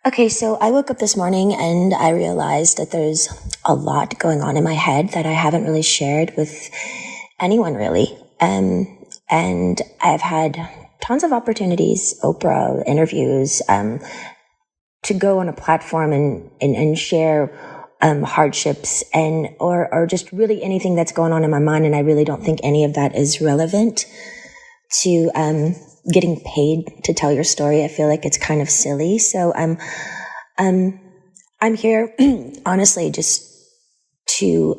Okay, so I woke up this morning and I realized that there's a lot going on in my head that I haven't really shared with anyone really. And I've had tons of opportunities, Oprah, interviews, to go on a platform and share hardships or just really anything that's going on in my mind. And I really don't think any of that is relevant to getting paid to tell your story. I feel like it's kind of silly. So I'm here honestly just to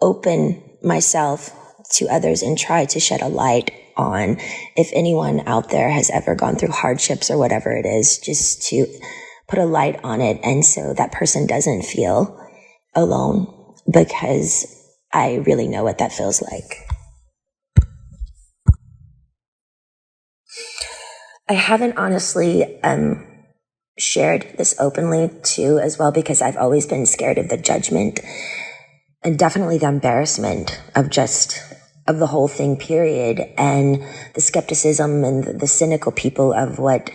open myself to others and try to shed a light on if anyone out there has ever gone through hardships or whatever it is, just to put a light on it. And so that person doesn't feel alone, because I really know what that feels like. I haven't honestly shared this openly too as well, because I've always been scared of the judgment and definitely the embarrassment of the whole thing, period, and the skepticism and the cynical people of what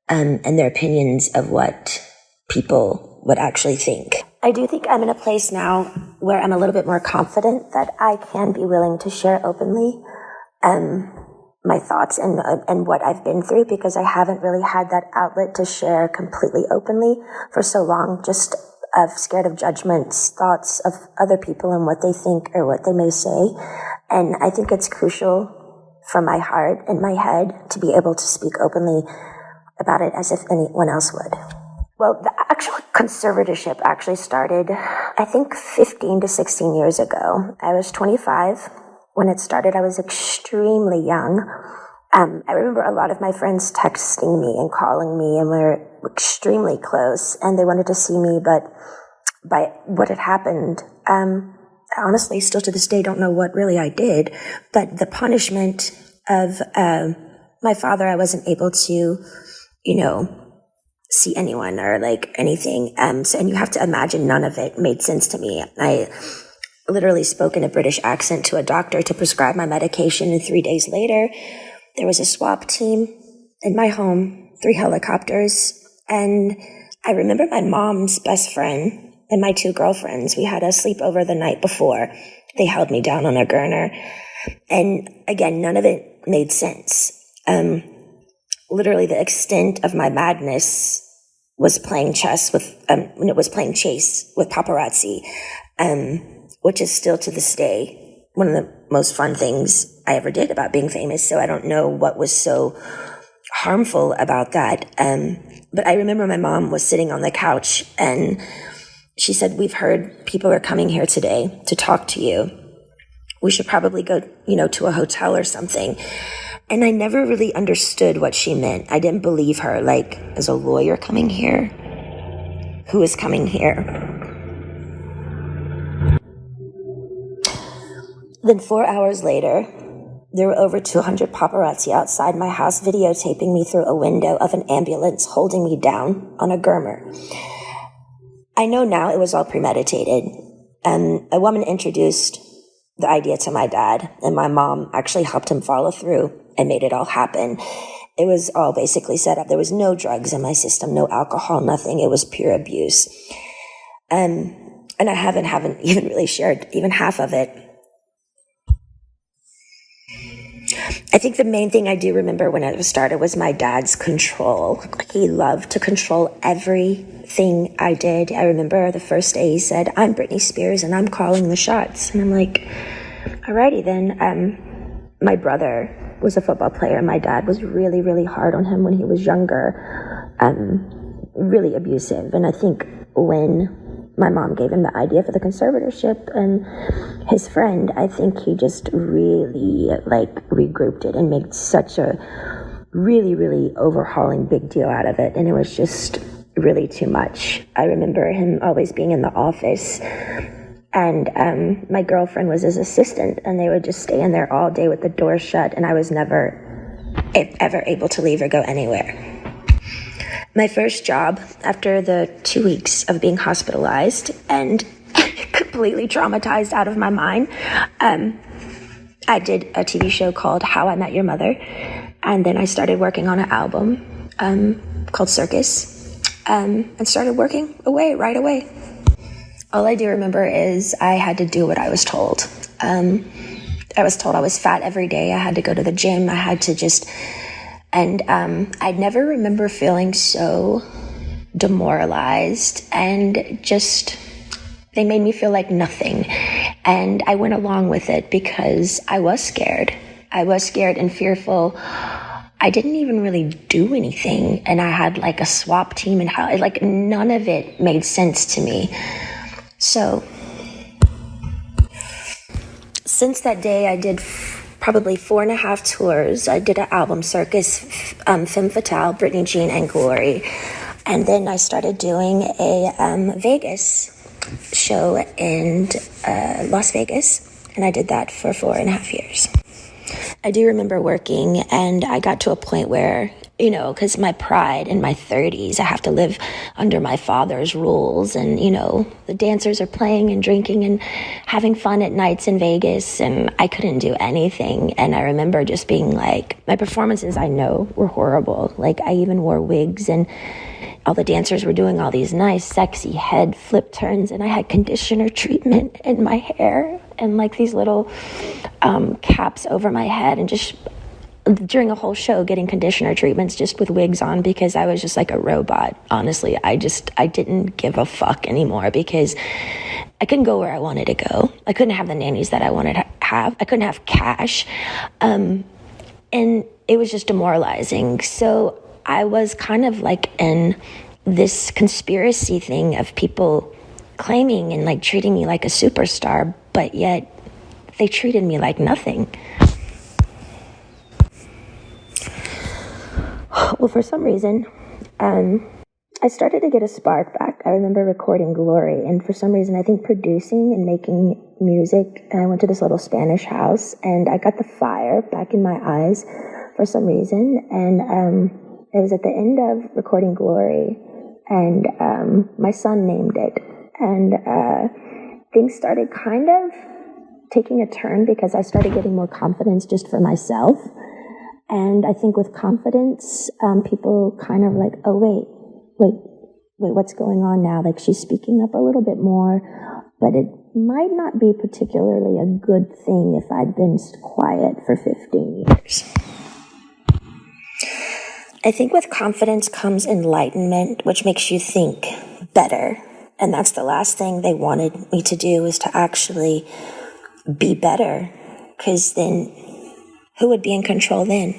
and their opinions of what people would actually think. I do think I'm in a place now where I'm a little bit more confident that I can be willing to share openly my thoughts and what I've been through, because I haven't really had that outlet to share completely openly for so long, just scared of judgments, thoughts of other people and what they think or what they may say. And I think it's crucial for my heart and my head to be able to speak openly about it as if anyone else would. Well, the actual conservatorship actually started, I think, 15 to 16 years ago. I was 25 when it started. I was extremely young. I remember a lot of my friends texting me and calling me, and we were extremely close, and they wanted to see me, but by what had happened, I honestly, still to this day, don't know what really I did, but the punishment of my father, I wasn't able to, see anyone or like anything. And you have to imagine none of it made sense to me. I literally spoke in a British accent to a doctor to prescribe my medication, and 3 days later, there was a swap team in my home, 3 helicopters, and I remember my mom's best friend and my 2 girlfriends. We had a sleepover the night before. They held me down on a gurner, and again, none of it made sense. Literally, the extent of my madness was playing chess with, when it was playing chase with paparazzi, which is still to this day one of the most fun things I ever did about being famous. So I don't know what was so harmful about that. But I remember my mom was sitting on the couch and she said, "We've heard people are coming here today to talk to you. We should probably go, to a hotel or something." And I never really understood what she meant. I didn't believe her. Like, is a lawyer coming here? Who is coming here? Then 4 hours later, there were over 200 paparazzi outside my house videotaping me through a window of an ambulance, holding me down on a gurner. I know now it was all premeditated. A woman introduced the idea to my dad, and my mom actually helped him follow through and made it all happen. It was all basically set up. There was no drugs in my system, no alcohol, nothing. It was pure abuse. And I haven't even really shared even half of it. I think the main thing I do remember when it started was my dad's control. He loved to control everything I did. I remember the first day he said, "I'm Britney Spears and I'm calling the shots." And I'm like, alrighty then. My brother was a football player. My dad was really, really hard on him when he was younger, really abusive. And I think when my mom gave him the idea for the conservatorship and his friend, I think he just really regrouped it and made such a really, really overhauling big deal out of it. And it was just really too much. I remember him always being in the office, and my girlfriend was his assistant, and they would just stay in there all day with the door shut, and I was never ever able to leave or go anywhere. My first job after the 2 weeks of being hospitalized and completely traumatized out of my mind, I did a TV show called How I Met Your Mother, and then I started working on an album called Circus. and started working away right away. All I do remember is I had to do what I was told. I was told I was fat every day. I had to go to the gym. I had to and I never remember feeling so demoralized and just, they made me feel like nothing. And I went along with it because I was scared. I was scared and fearful. I didn't even really do anything. And I had like a swap team and how, like, none of it made sense to me. So since that day, I did probably 4.5 tours. I did an album circus, Femme Fatale, Britney, Jean, and Glory. And then I started doing a Vegas show in Las Vegas. And I did that for 4.5 years. I do remember working, and I got to a point where, you know, because my pride in my 30s, I have to live under my father's rules. And, you know, the dancers are playing and drinking and having fun at nights in Vegas, and I couldn't do anything. And I remember just being like, my performances, I know, were horrible. Like, I even wore wigs, and all the dancers were doing all these nice, sexy head flip turns, and I had conditioner treatment in my hair and like these little caps over my head, and just during a whole show getting conditioner treatments just with wigs on, because I was just like a robot. Honestly, I didn't give a fuck anymore, because I couldn't go where I wanted to go. I couldn't have the nannies that I wanted to have. I couldn't have cash. And it was just demoralizing. So I was kind of like in this conspiracy thing of people claiming and like treating me like a superstar, but yet they treated me like nothing. Well, for some reason, I started to get a spark back. I remember recording Glory, and for some reason, I think producing and making music, and I went to this little Spanish house, and I got the fire back in my eyes for some reason, and it was at the end of recording Glory, and my son named it, and things started kind of taking a turn because I started getting more confidence just for myself. And I think with confidence, people kind of like, oh, wait, what's going on now? Like, she's speaking up a little bit more, but it might not be particularly a good thing if I'd been quiet for 15 years. I think with confidence comes enlightenment, which makes you think better. And that's the last thing they wanted me to do, is to actually be better, because then who would be in control then?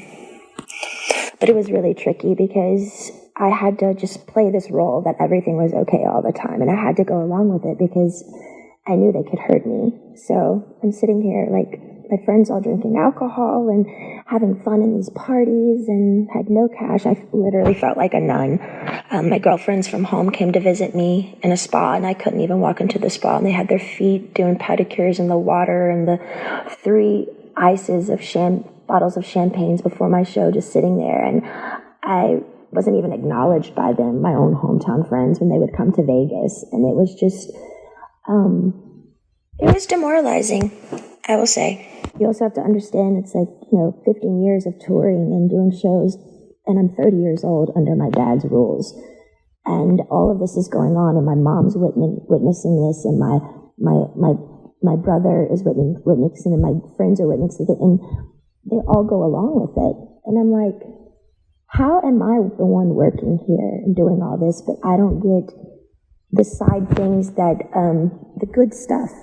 But it was really tricky because I had to just play this role that everything was okay all the time. And I had to go along with it because I knew they could hurt me. So I'm sitting here like my friends all drinking alcohol and having fun in these parties, and had no cash. I literally felt like a nun. My girlfriends from home came to visit me in a spa, and I couldn't even walk into the spa. And they had their feet doing pedicures in the water, and the 3 ices of bottles of champagnes before my show just sitting there. And I wasn't even acknowledged by them, my own hometown friends, when they would come to Vegas. And it was just, it was demoralizing, I will say. You also have to understand, it's like, 15 years of touring and doing shows, and I'm 30 years old under my dad's rules. And all of this is going on, and my mom's witnessing this, and my brother is witnessing, and my friends are witnessing it, and they all go along with it. And I'm like, how am I the one working here and doing all this, but I don't get the side things that, the good stuff,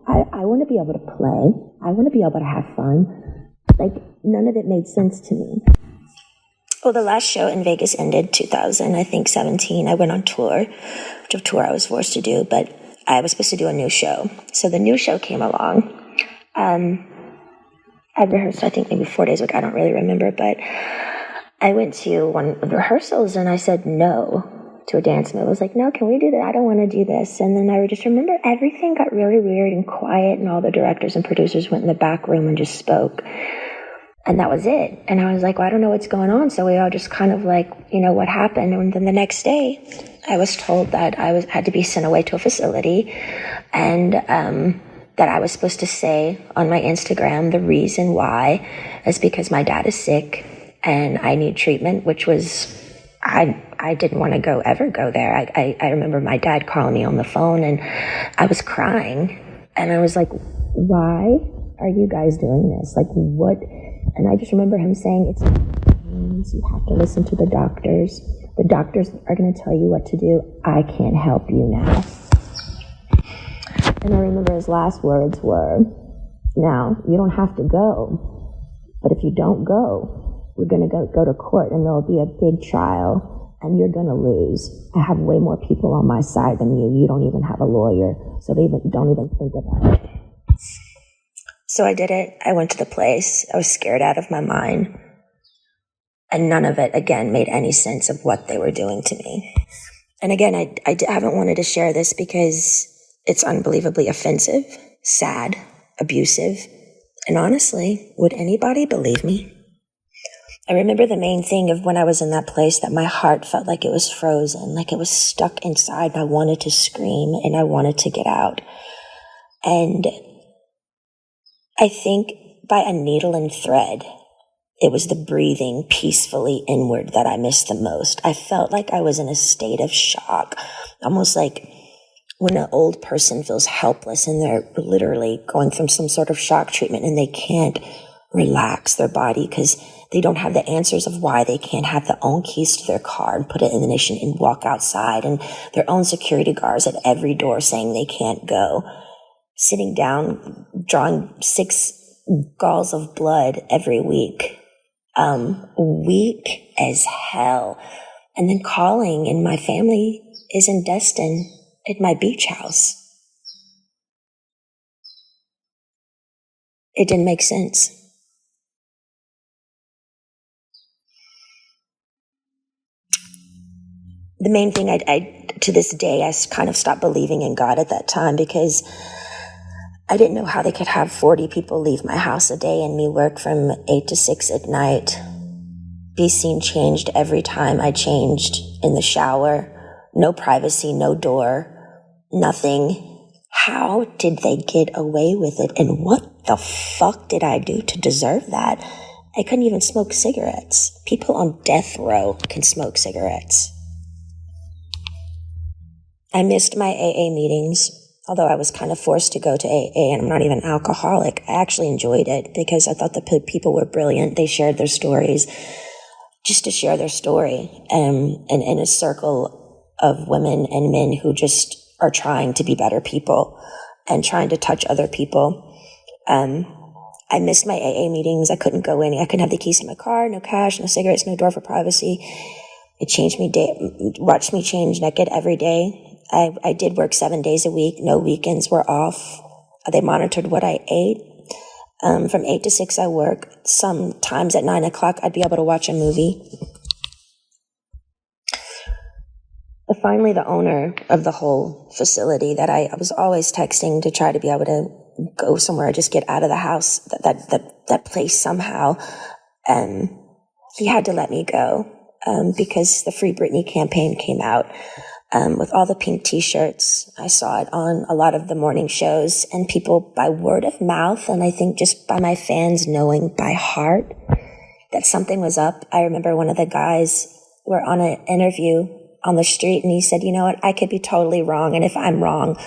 I want to be able to play. I want to be able to have fun. Like, none of it made sense to me. Well, the last show in Vegas ended 2017. I went on tour, which of tour I was forced to do, but I was supposed to do a new show. So the new show came along. I rehearsed, I think, maybe 4 days ago. I don't really remember, but I went to one of the rehearsals, and I said no to a dance move. I was like, no, can we do that? I don't want to do this. And then I just remember everything got really weird and quiet, and all the directors and producers went in the back room and just spoke. And that was it. And I was like, well, I don't know what's going on. So we all just kind of like, what happened? And then the next day, I was told that I had to be sent away to a facility, and that I was supposed to say on my Instagram the reason why is because my dad is sick and I need treatment, which was, I I didn't want to ever go there. I remember my dad calling me on the phone and I was crying and I was like, why are you guys doing this? Like, what? And I just remember him saying, you have to listen to the doctors. The doctors are going to tell you what to do. I can't help you now. And I remember his last words were, now, you don't have to go, but if you don't go, we're going to go to court and there'll be a big trial and you're going to lose. I have way more people on my side than you. You don't even have a lawyer, so don't even think about it. So I did it. I went to the place. I was scared out of my mind. And none of it, again, made any sense of what they were doing to me. And again, I haven't wanted to share this because it's unbelievably offensive, sad, abusive. And honestly, would anybody believe me? I remember the main thing of when I was in that place that my heart felt like it was frozen, like it was stuck inside and I wanted to scream and I wanted to get out. And I think by a needle and thread, it was the breathing peacefully inward that I missed the most. I felt like I was in a state of shock, almost like when an old person feels helpless and they're literally going through some sort of shock treatment and they can't relax their body because they don't have the answers of why they can't have their own keys to their car and put it in the ignition and walk outside, and their own security guards at every door saying they can't go. Sitting down, drawing 6 galls of blood every week. Weak as hell. And then calling, and my family is in Destin at my beach house. It didn't make sense. The main thing I to this day, I kind of stopped believing in God at that time because I didn't know how they could have 40 people leave my house a day and me work from 8 to 6 at night. Be seen changed every time I changed in the shower. No privacy, no door, nothing. How did they get away with it? And what the fuck did I do to deserve that? I couldn't even smoke cigarettes. People on death row can smoke cigarettes. I missed my AA meetings. Although I was kind of forced to go to AA, and I'm not even an alcoholic, I actually enjoyed it because I thought the people were brilliant. They shared their stories just to share their story, and in a circle of women and men who just are trying to be better people and trying to touch other people. I missed my AA meetings. I couldn't go in. I couldn't have the keys to my car, no cash, no cigarettes, no door for privacy. It changed me, watched me change naked every day. I did work 7 days a week. No weekends were off. They monitored what I ate. From 8 to 6, I work. Sometimes at 9 o'clock, I'd be able to watch a movie. Finally, the owner of the whole facility that I was always texting to try to be able to go somewhere, just get out of the house, that place somehow. He had to let me go because the Free Britney campaign came out. With all the pink t-shirts. I saw it on a lot of the morning shows, and people by word of mouth, and I think just by my fans knowing by heart that something was up. I remember one of the guys were on an interview on the street, and he said, you know what, I could be totally wrong, and if I'm wrong,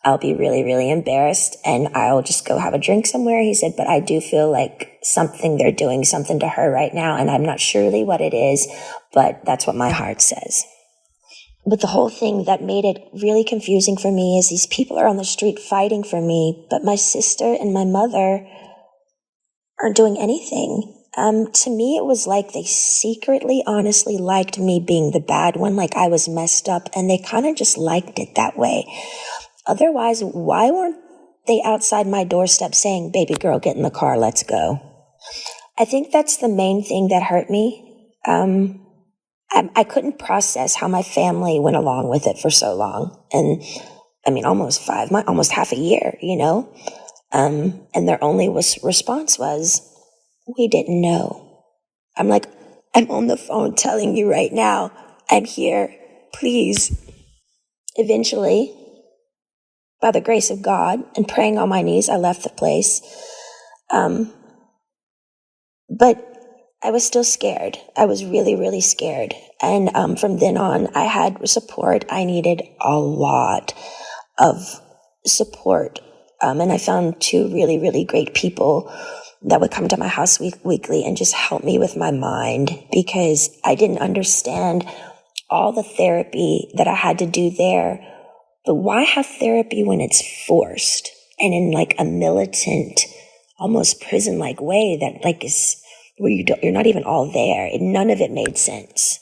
I'll be really, really embarrassed, and I'll just go have a drink somewhere. He said, but I do feel like they're doing something to her right now, and I'm not surely what it is, but that's what my heart says. But the whole thing that made it really confusing for me is these people are on the street fighting for me, but my sister and my mother aren't doing anything. To me, it was like they secretly, honestly liked me being the bad one, like I was messed up, and they kind of just liked it that way. Otherwise, why weren't they outside my doorstep saying, baby girl, get in the car, let's go? I think that's the main thing that hurt me. I couldn't process how my family went along with it for so long. And I mean, almost half a year, you know? And their only response was, we didn't know. I'm like, I'm on the phone telling you right now, I'm here, please. Eventually, by the grace of God and praying on my knees, I left the place. But I was still scared. I was really, really scared. And from then on, I had support. I needed a lot of support. And I found two really, really great people that would come to my house weekly and just help me with my mind, because I didn't understand all the therapy that I had to do there. But why have therapy when it's forced and in like a militant, almost prison-like way that like is where you're not even all there? None of it made sense.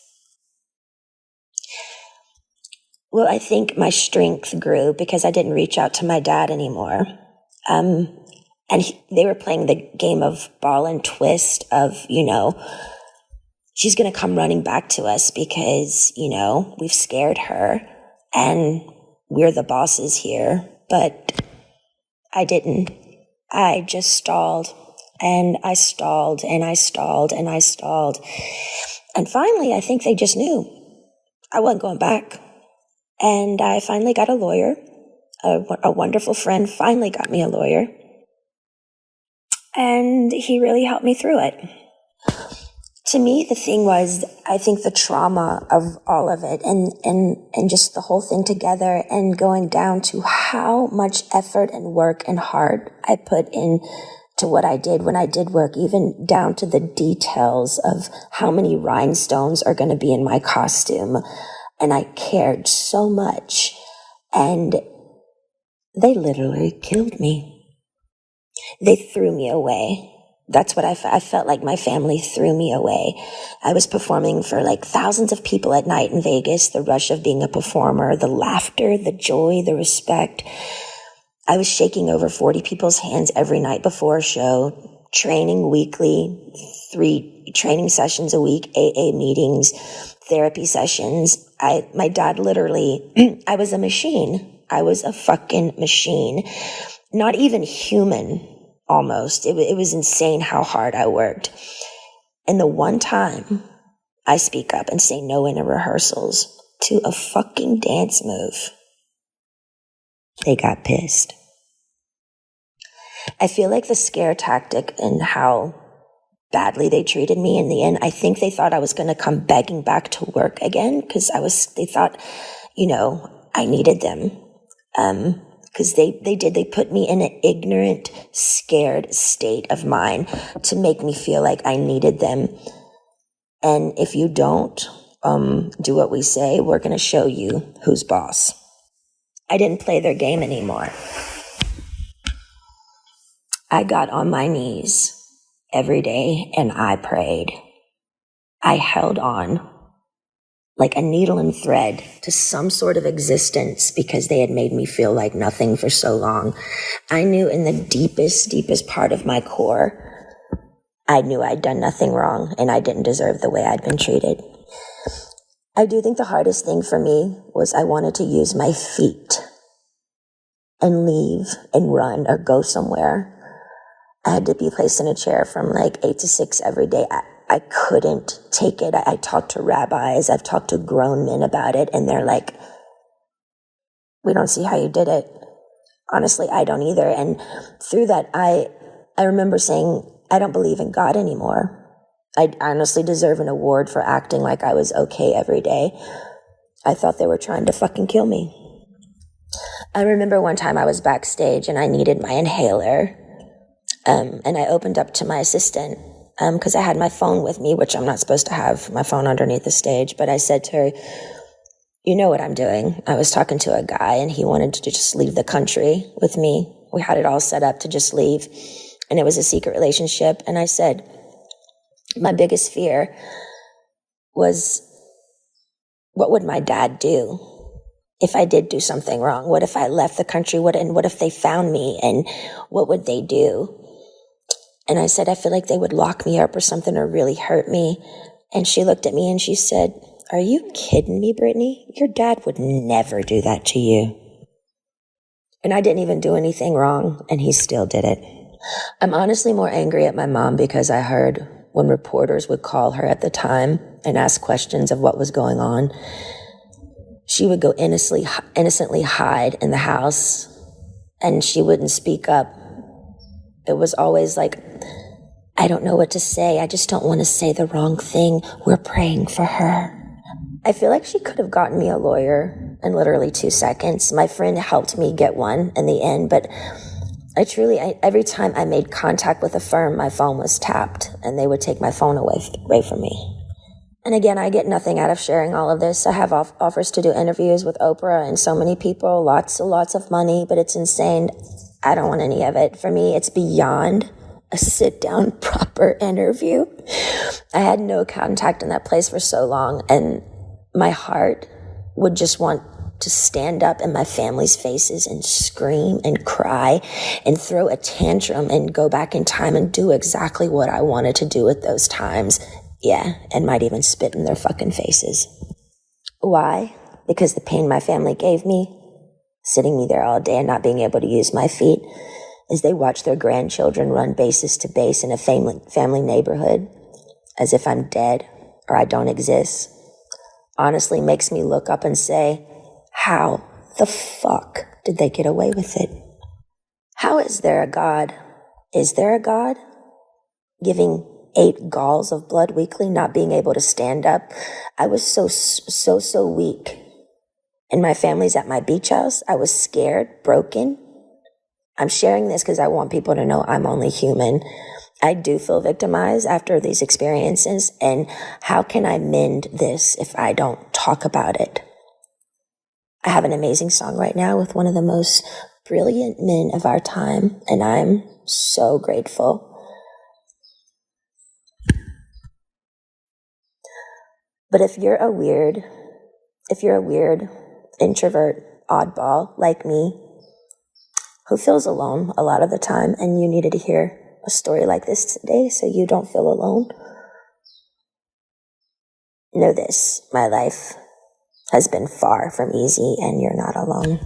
Well, I think my strength grew because I didn't reach out to my dad anymore. And they were playing the game of ball and twist of, she's going to come running back to us because, we've scared her and we're the bosses here. But I didn't. I just stalled and I stalled and I stalled and I stalled. And finally, I think they just knew I wasn't going back. And I finally got a lawyer. A wonderful friend finally got me a lawyer. And he really helped me through it. To me, the thing was, I think the trauma of all of it and just the whole thing together and going down to how much effort and work and heart I put in to what I did when I did work, even down to the details of how many rhinestones are going to be in my costume. And I cared so much. And they literally killed me. They threw me away. That's what I felt like my family threw me away. I was performing for like thousands of people at night in Vegas, the rush of being a performer, the laughter, the joy, the respect. I was shaking over 40 people's hands every night before a show, training weekly, 3 training sessions a week, AA meetings, therapy sessions. My dad literally, I was a machine. I was a fucking machine. Not even human. Almost. It was insane how hard I worked. And the one time I speak up and say no in rehearsals to a fucking dance move, they got pissed. I feel like the scare tactic and how badly they treated me in the end, I think they thought I was going to come begging back to work again because they thought, I needed them. Because they put me in an ignorant, scared state of mind to make me feel like I needed them. And if you don't do what we say, we're going to show you who's boss. I didn't play their game anymore. I got on my knees every day and I prayed. I held on like a needle and thread to some sort of existence because they had made me feel like nothing for so long. I knew in the deepest, deepest part of my core, I knew I'd done nothing wrong and I didn't deserve the way I'd been treated. I do think the hardest thing for me was I wanted to use my feet and leave and run or go somewhere. I had to be placed in a chair from like 8 to 6 every day. I couldn't take it. I talked to rabbis. I've talked to grown men about it. And they're like, we don't see how you did it. Honestly, I don't either. And through that, I remember saying, I don't believe in God anymore. I honestly deserve an award for acting like I was okay every day. I thought they were trying to fucking kill me. I remember one time I was backstage and I needed my inhaler. And I opened up to my assistant because I had my phone with me, which I'm not supposed to have my phone underneath the stage. But I said to her, you know what I'm doing. I was talking to a guy and he wanted to just leave the country with me. We had it all set up to just leave. And it was a secret relationship. And I said, my biggest fear was, what would my dad do if I did do something wrong? What if I left the country? And what if they found me? And what would they do? And I said, I feel like they would lock me up or something or really hurt me. And she looked at me and she said, are you kidding me, Britney? Your dad would never do that to you. And I didn't even do anything wrong, and he still did it. I'm honestly more angry at my mom because I heard when reporters would call her at the time and ask questions of what was going on, she would go innocently hide in the house and she wouldn't speak up. It was always like, I don't know what to say. I just don't want to say the wrong thing. We're praying for her. I feel like she could have gotten me a lawyer in literally 2 seconds. My friend helped me get one in the end, but every time I made contact with a firm, my phone was tapped and they would take my phone away from me. And again, I get nothing out of sharing all of this. I have offers to do interviews with Oprah and so many people, lots of money, but it's insane. I don't want any of it. For me, it's beyond a sit-down, proper interview. I had no contact in that place for so long, and my heart would just want to stand up in my family's faces and scream and cry and throw a tantrum and go back in time and do exactly what I wanted to do at those times. Yeah, and might even spit in their fucking faces. Why? Because the pain my family gave me, sitting me there all day and not being able to use my feet, as they watch their grandchildren run bases to base in a family neighborhood, as if I'm dead or I don't exist, honestly makes me look up and say, how the fuck did they get away with it? How is there a God? Is there a God? Giving 8 galls of blood weekly, not being able to stand up. I was so weak. And my family's at my beach house. I was scared, broken. I'm sharing this because I want people to know I'm only human. I do feel victimized after these experiences. And how can I mend this if I don't talk about it? I have an amazing song right now with one of the most brilliant men of our time. And I'm so grateful. But if you're a weird introvert oddball like me, who feels alone a lot of the time, and you needed to hear a story like this today so you don't feel alone, know this, my life has been far from easy and you're not alone.